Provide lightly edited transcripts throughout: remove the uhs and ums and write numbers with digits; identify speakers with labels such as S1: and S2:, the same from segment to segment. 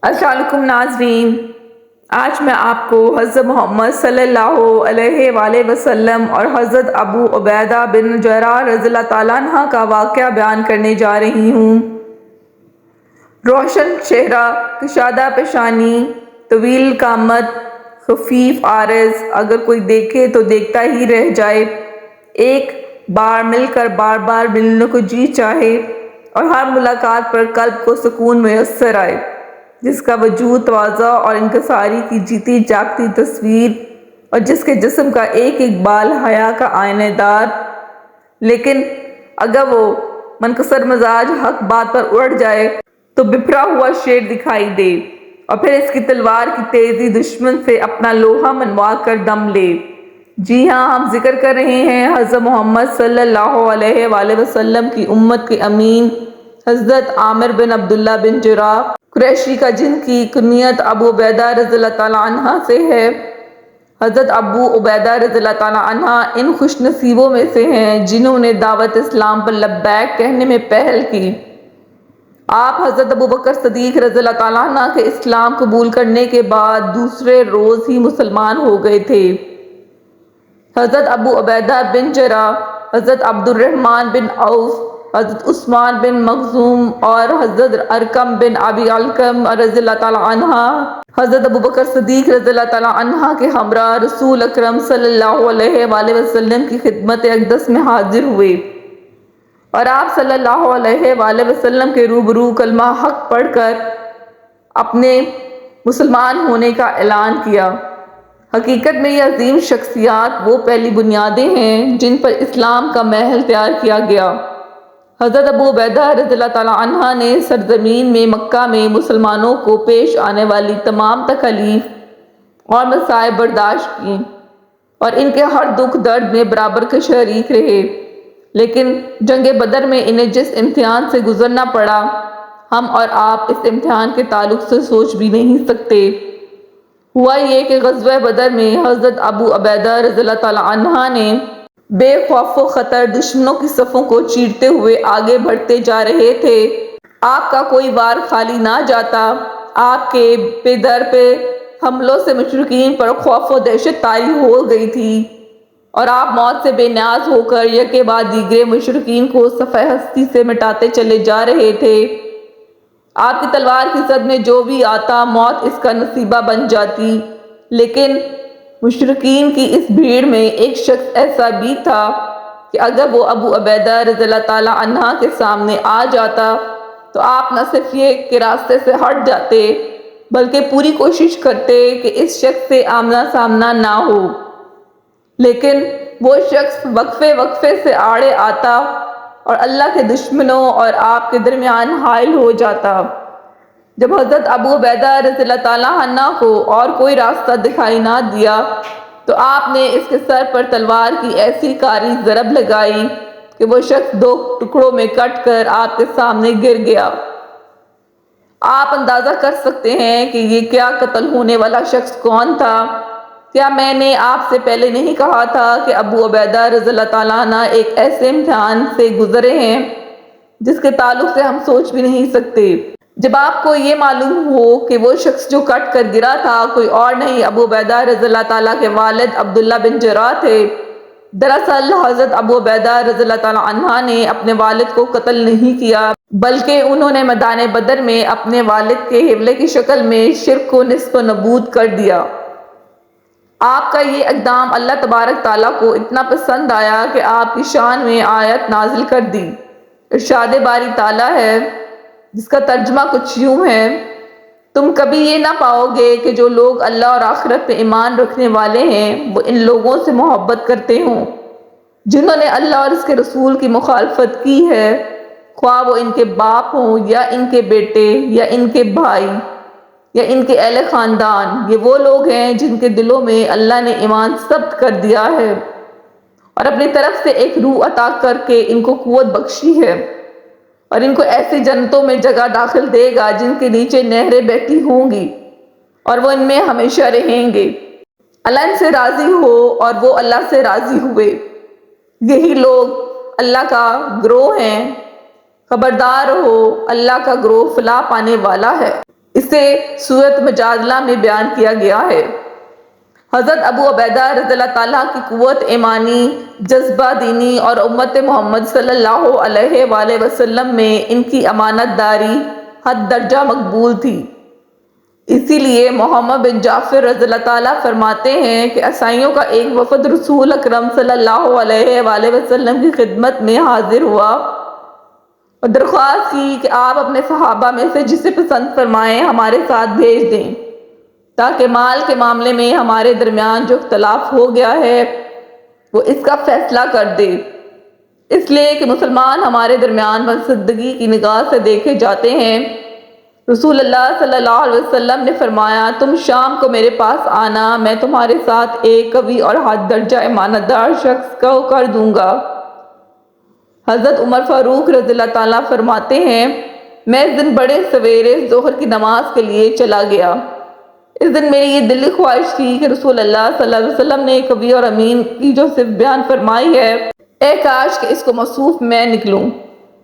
S1: السلام علیکم ناظرین، آج میں آپ کو حضرت محمد صلی اللہ علیہ وآلہ وسلم اور حضرت ابو عبیدہ بن جراح رضی اللہ تعالیٰ عنہ کا واقعہ بیان کرنے جا رہی ہوں۔ روشن چہرہ، کشادہ پیشانی، طویل قامت، خفیف عارض، اگر کوئی دیکھے تو دیکھتا ہی رہ جائے، ایک بار مل کر بار بار ملنے کو جی چاہے اور ہر ملاقات پر قلب کو سکون میسر آئے، جس کا وجود تواضع اور انکساری کی جیتی جاگتی تصویر اور جس کے جسم کا ایک ایک بال حیا کا آئینہ دار، لیکن اگر وہ منکسر مزاج حق بات پر اڑ جائے تو بپھرا ہوا شیر دکھائی دے اور پھر اس کی تلوار کی تیزی دشمن سے اپنا لوہا منوا کر دم لے۔ جی ہاں، ہم ذکر کر رہے ہیں حضرت محمد صلی اللہ علیہ وآلہ وسلم کی امت کے امین حضرت عامر بن عبداللہ بن جراح قریشی کا، جن کی کنیت ابو عبیدہ رضی اللہ تعالیٰ عنہ سے ہے۔ حضرت ابو عبیدہ رضی اللہ تعالیٰ عنہ ان خوش نصیبوں میں سے ہیں جنہوں نے دعوت اسلام پر لبیک کہنے میں پہل کی۔ آپ حضرت ابو بکر صدیق رضی اللہ تعالیٰ عنہ کے اسلام قبول کرنے کے بعد دوسرے روز ہی مسلمان ہو گئے تھے۔ حضرت ابو عبیدہ بن جراح، حضرت عبد الرحمن بن عوف، حضرت عثمان بن مخزوم اور حضرت ارقم بن ابی علقم رضی اللہ تعالیٰ عنہ حضرت ابو بکر صدیق رضی اللہ تعالیٰ عنہ کے ہمراہ رسول اکرم صلی اللہ علیہ وآلہ وسلم کی خدمت اقدس میں حاضر ہوئے اور آپ صلی اللہ علیہ وآلہ وسلم کے روبرو کلمہ حق پڑھ کر اپنے مسلمان ہونے کا اعلان کیا۔ حقیقت میں یہ عظیم شخصیات وہ پہلی بنیادیں ہیں جن پر اسلام کا محل تیار کیا گیا۔ حضرت ابو عبیدہ رضی اللہ تعالیٰ عنہ نے سرزمین میں مکہ میں مسلمانوں کو پیش آنے والی تمام تکالیف اور مصائب برداشت کی اور ان کے ہر دکھ درد میں برابر کے شریک رہے، لیکن جنگ بدر میں انہیں جس امتحان سے گزرنا پڑا، ہم اور آپ اس امتحان کے تعلق سے سوچ بھی نہیں سکتے۔ ہوا یہ کہ غزوہ بدر میں حضرت ابو عبیدہ رضی اللہ تعالیٰ عنہ نے بے خوف و خطر دشمنوں کی صفوں کو چیرتے ہوئے آگے بڑھتے جا رہے تھے۔ آپ کا کوئی وار خالی نہ جاتا، آپ کے پہ در پہ حملوں سے مشرکین پر خوف و دہشت طاری ہو گئی تھی اور آپ موت سے بے نیاز ہو کر یکے بعد دیگرے مشرکین کو صفحہ ہستی سے مٹاتے چلے جا رہے تھے۔ آپ کی تلوار کی زد میں جو بھی آتا موت اس کا نصیبہ بن جاتی، لیکن مشرکین کی اس بھیڑ میں ایک شخص ایسا بھی تھا کہ اگر وہ ابو عبیدہ رضی اللہ تعالیٰ عنہ کے سامنے آ جاتا تو آپ نہ صرف یہ کہ راستے سے ہٹ جاتے بلکہ پوری کوشش کرتے کہ اس شخص سے آمنا سامنا نہ ہو، لیکن وہ شخص وقفے وقفے سے آڑے آتا اور اللہ کے دشمنوں اور آپ کے درمیان حائل ہو جاتا۔ جب حضرت ابو عبیدہ رضی اللہ تعالیٰ عنہ کو اور کوئی راستہ دکھائی نہ دیا تو آپ نے اس کے سر پر تلوار کی ایسی کاری ضرب لگائی کہ وہ شخص دو ٹکڑوں میں کٹ کر آپ کے سامنے گر گیا۔ آپ اندازہ کر سکتے ہیں کہ یہ کیا قتل ہونے والا شخص کون تھا۔ کیا میں نے آپ سے پہلے نہیں کہا تھا کہ ابو عبیدہ رضی اللہ تعالیٰ عنہ ایک ایسے امتحان سے گزرے ہیں جس کے تعلق سے ہم سوچ بھی نہیں سکتے۔ جب آپ کو یہ معلوم ہو کہ وہ شخص جو کٹ کر گرا تھا کوئی اور نہیں ابو عبیدہ رضی اللہ تعالیٰ کے والد عبداللہ بن جراح تھے۔ دراصل حضرت ابو عبیدہ رضی اللہ تعالیٰ عنہ نے اپنے والد کو قتل نہیں کیا بلکہ انہوں نے میدان بدر میں اپنے والد کے حوالے کی شکل میں شرک کو نصف و نبود کر دیا۔ آپ کا یہ اقدام اللہ تبارک تعالیٰ کو اتنا پسند آیا کہ آپ کی شان میں آیت نازل کر دی۔ ارشاد باری تعالیٰ ہے جس کا ترجمہ کچھ یوں ہے، تم کبھی یہ نہ پاؤ گے کہ جو لوگ اللہ اور آخرت پہ ایمان رکھنے والے ہیں وہ ان لوگوں سے محبت کرتے ہوں جنہوں نے اللہ اور اس کے رسول کی مخالفت کی ہے، خواہ وہ ان کے باپ ہوں یا ان کے بیٹے یا ان کے بھائی یا ان کے اہل خاندان۔ یہ وہ لوگ ہیں جن کے دلوں میں اللہ نے ایمان ثبت کر دیا ہے اور اپنی طرف سے ایک روح عطا کر کے ان کو قوت بخشی ہے اور ان کو ایسی جنتوں میں جگہ داخل دے گا جن کے نیچے نہریں بہتی ہوں گی اور وہ ان میں ہمیشہ رہیں گے۔ اللہ ان سے راضی ہو اور وہ اللہ سے راضی ہوئے۔ یہی لوگ اللہ کا گروہ ہیں، خبردار ہو اللہ کا گروہ فلاح پانے والا ہے۔ اسے سورۃ مجادلہ میں بیان کیا گیا ہے۔ حضرت ابو عبیدہ رضی اللہ تعالیٰ کی قوت ایمانی، جذبہ دینی اور امت محمد صلی اللہ علیہ وآلہ وسلم میں ان کی امانت داری حد درجہ مقبول تھی۔ اسی لیے محمد بن جعفر رضی اللہ تعالیٰ فرماتے ہیں کہ عیسائیوں کا ایک وفد رسول اکرم صلی اللہ علیہ وآلہ وسلم کی خدمت میں حاضر ہوا اور درخواست کی کہ آپ اپنے صحابہ میں سے جسے پسند فرمائیں ہمارے ساتھ بھیج دیں تاکہ مال کے معاملے میں ہمارے درمیان جو اختلاف ہو گیا ہے وہ اس کا فیصلہ کر دے، اس لیے کہ مسلمان ہمارے درمیان بصدقی کی نگاہ سے دیکھے جاتے ہیں۔ رسول اللہ صلی اللہ علیہ وسلم نے فرمایا، تم شام کو میرے پاس آنا، میں تمہارے ساتھ ایک قوی اور حد درجہ امانت دار شخص کو کر دوں گا۔ حضرت عمر فاروق رضی اللہ تعالیٰ فرماتے ہیں، میں اس دن بڑے سویرے ظہر کی نماز کے لیے چلا گیا۔ اس دن میری یہ دلی خواہش تھی کہ رسول اللہ صلی اللہ علیہ وسلم نے قوی اور امین کی جو صرف بیان فرمائی ہے، اے کاش کہ اس کو موصوف میں نکلوں۔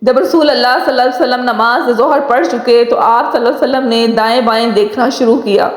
S1: جب رسول اللہ صلی اللہ علیہ وسلم نماز ظہر پڑھ چکے تو آپ صلی اللہ علیہ وسلم نے دائیں بائیں دیکھنا شروع کیا۔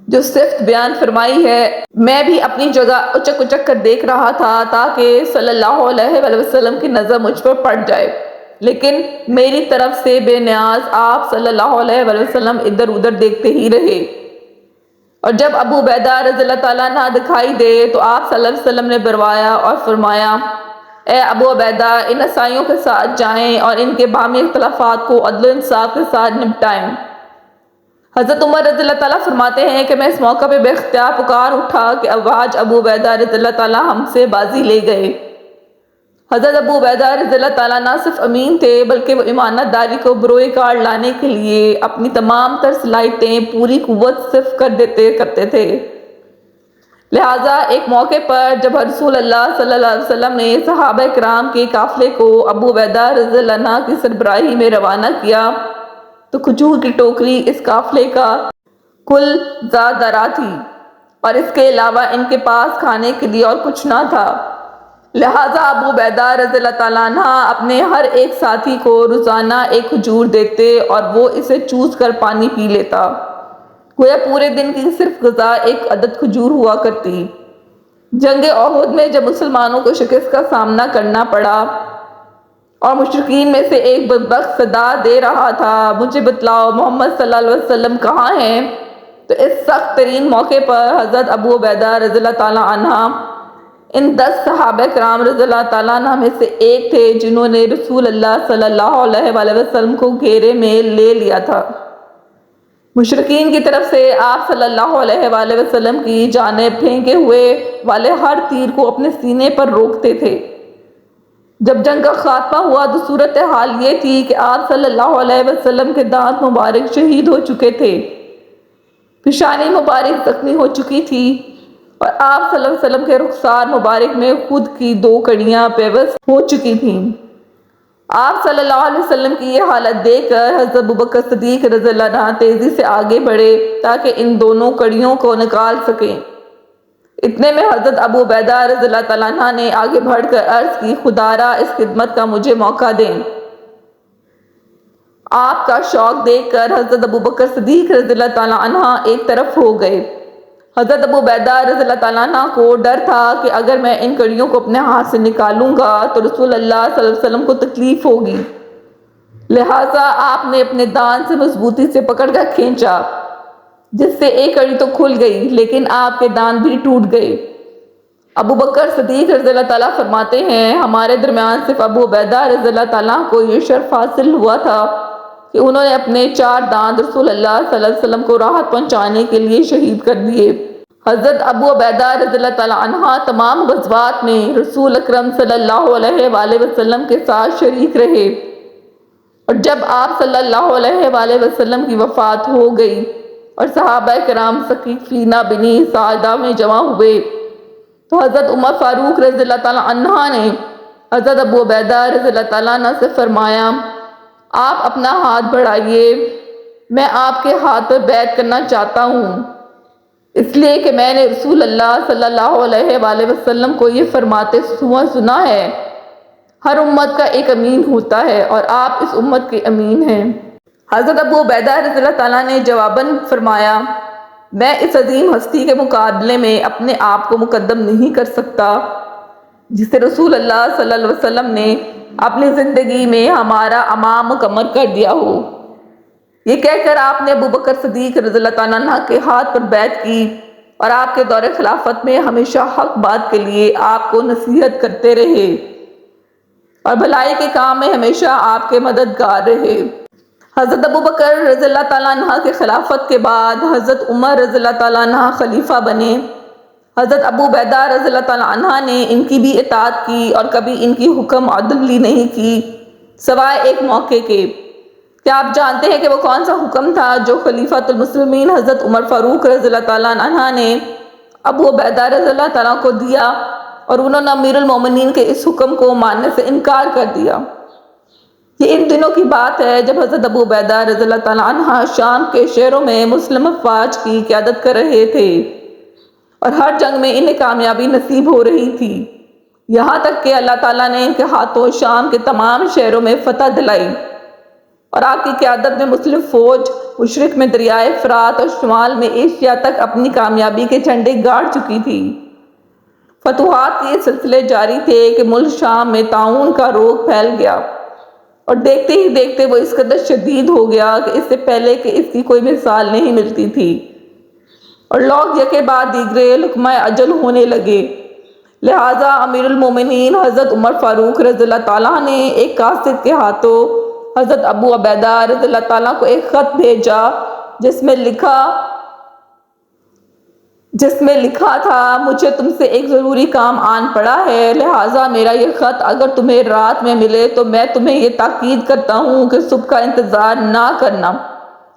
S1: جو صفت بیان فرمائی ہے میں بھی اپنی جگہ اچک اچک کر دیکھ رہا تھا تاکہ صلی اللہ علیہ وآلہ وسلم کی نظر مجھ پر پڑ جائے، لیکن میری طرف سے بے نیاز آپ صلی اللہ علیہ وآلہ وسلم ادھر ادھر دیکھتے ہی رہے، اور جب ابو عبیدہ رضی اللہ تعالیٰ عنہ دکھائی دے تو آپ صلی اللہ علیہ وسلم نے بروایا اور فرمایا، اے ابو عبیدہ ان عیسائیوں کے ساتھ جائیں اور ان کے باہمی اختلافات کو عدل و انصاف کے ساتھ نپٹائیں۔ حضرت عمر رضی اللہ تعالیٰ فرماتے ہیں کہ میں اس موقع پہ بے اختیار پکار اٹھا کہ آج ابو عبیدہ رضی اللہ تعالیٰ ہم سے بازی لے گئے۔ حضرت ابو عبیدہ رضی اللہ تعالیٰ نہ صرف امین تھے بلکہ وہ امانت داری کو بروئے کار لانے کے لیے اپنی تمام تر صلاحیتیں پوری قوت صرف کرتے تھے۔ لہٰذا ایک موقع پر جب رسول اللہ صلی اللہ علیہ وسلم نے صحابہ کرام کے قافلے کو ابو عبیدہ رضی اللہ عنہ کی سربراہی میں روانہ کیا تو کھجور کی ٹوکری اس قافلے کا کل زادرہ تھی اور اس کے علاوہ ان کے پاس کھانے کے لیے اور کچھ نہ تھا۔ لہٰذا ابو عبیدہ رضی اللہ تعالیٰ عنہ اپنے ہر ایک ساتھی کو روزانہ ایک کھجور دیتے اور وہ اسے چوس کر پانی پی لیتا، گویا پورے دن کی صرف غذا ایک عدد کھجور ہوا کرتی۔ جنگ احد میں جب مسلمانوں کو شکست کا سامنا کرنا پڑا اور مشرکین میں سے ایک بدبخت صدا دے رہا تھا، مجھے بتلاؤ محمد صلی اللہ علیہ وسلم کہاں ہیں، تو اس سخت ترین موقع پر حضرت ابو عبیدہ رضی اللہ تعالیٰ عنہ ان 10 صحابہ کرام رضی اللہ تعالیٰ عنہ میں سے ایک تھے جنہوں نے رسول اللہ صلی اللہ علیہ وآلہ وسلم کو گھیرے میں لے لیا تھا۔ مشرکین کی طرف سے آپ صلی اللہ علیہ وآلہ وسلم کی جانب پھینکے ہوئے والے ہر تیر کو اپنے سینے پر روکتے تھے۔ جب جنگ کا خاتمہ ہوا تو صورتحال یہ تھی کہ آپ صلی اللہ علیہ وسلم کے دانت مبارک شہید ہو چکے تھے، پیشانی مبارک زخمی ہو چکی تھی اور آپ صلی اللہ علیہ وسلم کے رخسار مبارک میں خود کی 2 کڑیاں پیوست ہو چکی تھیں۔ آپ صلی اللہ علیہ وسلم کی یہ حالت دیکھ کر حضرت ابوبکر صدیق رضی اللہ عنہ تیزی سے آگے بڑھے تاکہ ان دونوں کڑیوں کو نکال سکیں۔ اتنے میں حضرت ابو عبیدہ رضی اللہ تعالیٰ عنہ نے آگے بڑھ کر عرض کی، خدارا اس خدمت کا مجھے موقع دیں۔ آپ کا شوق دیکھ کر حضرت ابوبکر صدیق رضی اللہ تعالیٰ عنہ ایک طرف ہو گئے۔ حضرت ابو عبیدہ رضی اللہ تعالیٰ عنہ کو ڈر تھا کہ اگر میں ان کڑیوں کو اپنے ہاتھ سے نکالوں گا تو رسول اللہ صلی اللہ علیہ وسلم کو تکلیف ہوگی، لہٰذا آپ نے اپنے دان سے مضبوطی سے پکڑ کر کھینچا، جس سے ایک کڑی تو کھل گئی لیکن آپ کے دان بھی ٹوٹ گئے۔ ابو بکر صدیق رضی اللہ تعالیٰ فرماتے ہیں، ہمارے درمیان صرف ابو عبیدہ رضی اللہ تعالیٰ کو یہ شرف حاصل ہوا تھا کہ انہوں نے اپنے 4 دانت رسول اللہ صلی اللہ علیہ وسلم کو راحت پہنچانے کے لیے شہید کر دیے۔ حضرت ابو عبیدہ رضی اللہ تعالیٰ عنہ تمام غزوات میں رسول اکرم صلی اللہ علیہ وآلہ وسلم کے ساتھ شریک رہے، اور جب آپ صلی اللہ علیہ وآلہ وسلم کی وفات ہو گئی اور صحابہ کرام سقیفہ بنی ساعدہ میں جمع ہوئے تو حضرت عمر فاروق رضی اللہ تعالیٰ عنہ نے حضرت ابو عبیدہ رضی اللہ تعالیٰ عنہ سے فرمایا، آپ اپنا ہاتھ بڑھائیے، میں آپ کے ہاتھ پر بیعت کرنا چاہتا ہوں، اس لیے کہ میں نے رسول اللہ صلی اللہ علیہ وآلہ وسلم کو یہ فرماتے سنا ہے، ہر امت کا ایک امین ہوتا ہے اور آپ اس امت کے امین ہیں۔ حضرت ابو عبیدہ رضی اللہ تعالیٰ نے جواباً فرمایا، میں اس عظیم ہستی کے مقابلے میں اپنے آپ کو مقدم نہیں کر سکتا جسے رسول اللہ صلی اللہ علیہ وسلم نے اپنی زندگی میں ہمارا امام مکمل کر دیا ہو۔ یہ کہہ کر آپ نے ابو بکر صدیق رضی اللہ تعالیٰ عنہ کے ہاتھ پر بیعت کی اور آپ کے دور خلافت میں ہمیشہ حق بات کے لیے آپ کو نصیحت کرتے رہے اور بھلائی کے کام میں ہمیشہ آپ کے مددگار رہے۔ حضرت ابو بکر رضی اللہ تعالیٰ عنہ کے خلافت کے بعد حضرت عمر رضی اللہ تعالیٰ عنہ خلیفہ بنے۔ حضرت ابو عبیدہ رضی اللہ تعالیٰ عنہ نے ان کی بھی اطاعت کی اور کبھی ان کی حکم عدلی نہیں کی سوائے ایک موقع کے۔ کیا آپ جانتے ہیں کہ وہ کون سا حکم تھا جو خلیفۃ المسلمین حضرت عمر فاروق رضی اللہ تعالیٰ عنہ نے ابو عبیدہ رضی اللہ تعالیٰ کو دیا اور انہوں نے امیر المومنین کے اس حکم کو ماننے سے انکار کر دیا؟ یہ ان دنوں کی بات ہے جب حضرت ابو عبیدہ رضی اللہ تعالیٰ عنہ شام کے شہروں میں مسلم افواج کی قیادت کر رہے تھے اور ہر جنگ میں انہیں کامیابی نصیب ہو رہی تھی، یہاں تک کہ اللہ تعالیٰ نے ان کے ہاتھوں شام کے تمام شہروں میں فتح دلائی اور آپ کی قیادت میں مسلم فوج مشرق میں دریائے فرات اور شمال میں ایشیا تک اپنی کامیابی کے جھنڈے گاڑ چکی تھی۔ فتوحات کے سلسلے جاری تھے کہ ملک شام میں طاعون کا روگ پھیل گیا اور دیکھتے ہی دیکھتے وہ اس قدر شدید ہو گیا کہ اس سے پہلے کہ اس کی کوئی مثال نہیں ملتی تھی اور لوگ یکے بعد دیگرے لقمہ اجل ہونے لگے۔ لہٰذا امیر المومنین حضرت عمر فاروق رضی اللہ تعالیٰ نے ایک قاصد کے ہاتھوں حضرت ابو عبیدہ رضی اللہ تعالیٰ کو ایک خط بھیجا جس میں لکھا تھا، مجھے تم سے ایک ضروری کام آن پڑا ہے، لہٰذا میرا یہ خط اگر تمہیں رات میں ملے تو میں تمہیں یہ تاکید کرتا ہوں کہ صبح کا انتظار نہ کرنا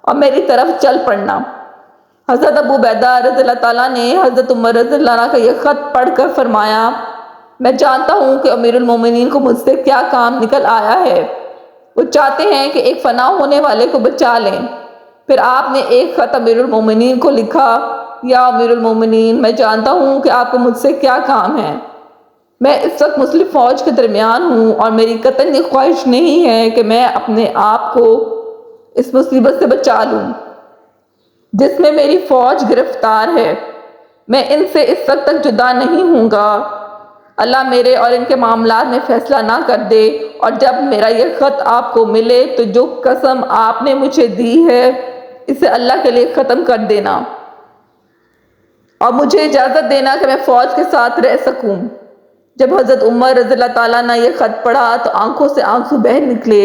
S1: اور میری طرف چل پڑنا۔ حضرت ابو عبیدہ رضی اللہ تعالیٰ نے حضرت عمر رضی اللہ عنہ کا یہ خط پڑھ کر فرمایا، میں جانتا ہوں کہ امیر المومنین کو مجھ سے کیا کام نکل آیا ہے، وہ چاہتے ہیں کہ ایک فنا ہونے والے کو بچا لیں۔ پھر آپ نے ایک خط امیر المومنین کو لکھا، یا امیر المومنین، میں جانتا ہوں کہ آپ کو مجھ سے کیا کام ہے، میں اس وقت مسلم فوج کے درمیان ہوں اور میری قطعاً یہ خواہش نہیں ہے کہ میں اپنے آپ کو اس مصیبت سے بچا لوں جس میں میری فوج گرفتار ہے، میں ان سے اس وقت تک جدا نہیں ہوں گا، اللہ میرے اور ان کے معاملات میں فیصلہ نہ کر دے، اور جب میرا یہ خط آپ کو ملے تو جو قسم آپ نے مجھے دی ہے اسے اللہ کے لیے ختم کر دینا اور مجھے اجازت دینا کہ میں فوج کے ساتھ رہ سکوں۔ جب حضرت عمر رضی اللہ تعالیٰ نے یہ خط پڑھا تو آنکھوں سے آنسو بہہ نکلے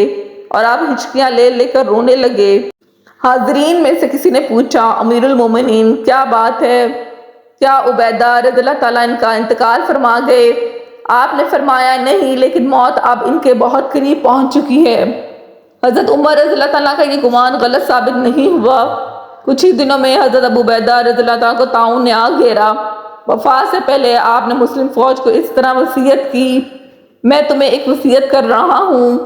S1: اور آپ ہچکیاں لے لے کر رونے لگے۔ حاضرین میں سے کسی نے پوچھا، امیر المومنین کیا بات ہے؟ کیا عبیدہ رضی اللہ تعالیٰ ان کا انتقال فرما گئے؟ آپ نے فرمایا، نہیں، لیکن موت اب ان کے بہت قریب پہنچ چکی ہے۔ حضرت عمر رضی اللہ تعالیٰ کا یہ گمان غلط ثابت نہیں ہوا۔ کچھ ہی دنوں میں حضرت ابو عبیدہ رضی اللہ تعالیٰ کو طاعون نے آ گھیرا۔ وفات سے پہلے آپ نے مسلم فوج کو اس طرح وصیت کی، میں تمہیں ایک وصیت کر رہا ہوں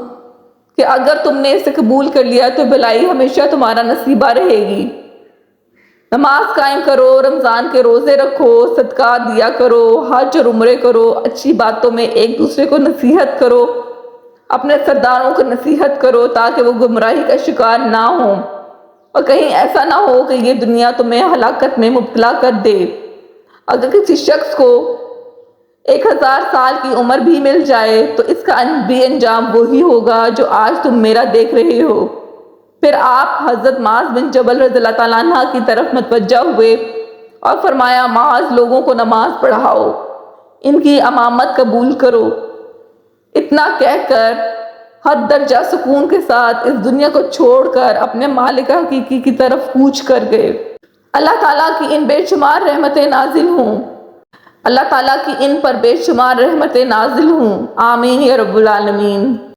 S1: کہ اگر تم نے اسے قبول کر لیا تو بھلائی ہمیشہ تمہارا نصیبہ رہے گی۔ نماز قائم کرو، رمضان کے روزے رکھو، صدقات دیا کرو، حج اور عمرے کرو، اچھی باتوں میں ایک دوسرے کو نصیحت کرو، اپنے سرداروں کو نصیحت کرو تاکہ وہ گمراہی کا شکار نہ ہوں اور کہیں ایسا نہ ہو کہ یہ دنیا تمہیں ہلاکت میں مبتلا کر دے۔ اگر کسی شخص کو 1000 سال کی عمر بھی مل جائے تو اس کا بھی انجام وہی ہوگا جو آج تم میرا دیکھ رہے ہو۔ پھر آپ حضرت معاذ بن جبل رضی اللہ تعالیٰ عنہ کی طرف متوجہ ہوئے اور فرمایا، معاذ لوگوں کو نماز پڑھاؤ، ان کی امامت قبول کرو۔ اتنا کہہ کر حد درجہ سکون کے ساتھ اس دنیا کو چھوڑ کر اپنے مالک حقیقی کی طرف کوچ کر گئے۔ اللہ تعالیٰ کی ان بے شمار رحمتیں نازل ہوں، اللہ تعالیٰ کی ان پر بے شمار رحمتیں نازل ہوں، آمین یا رب العالمین۔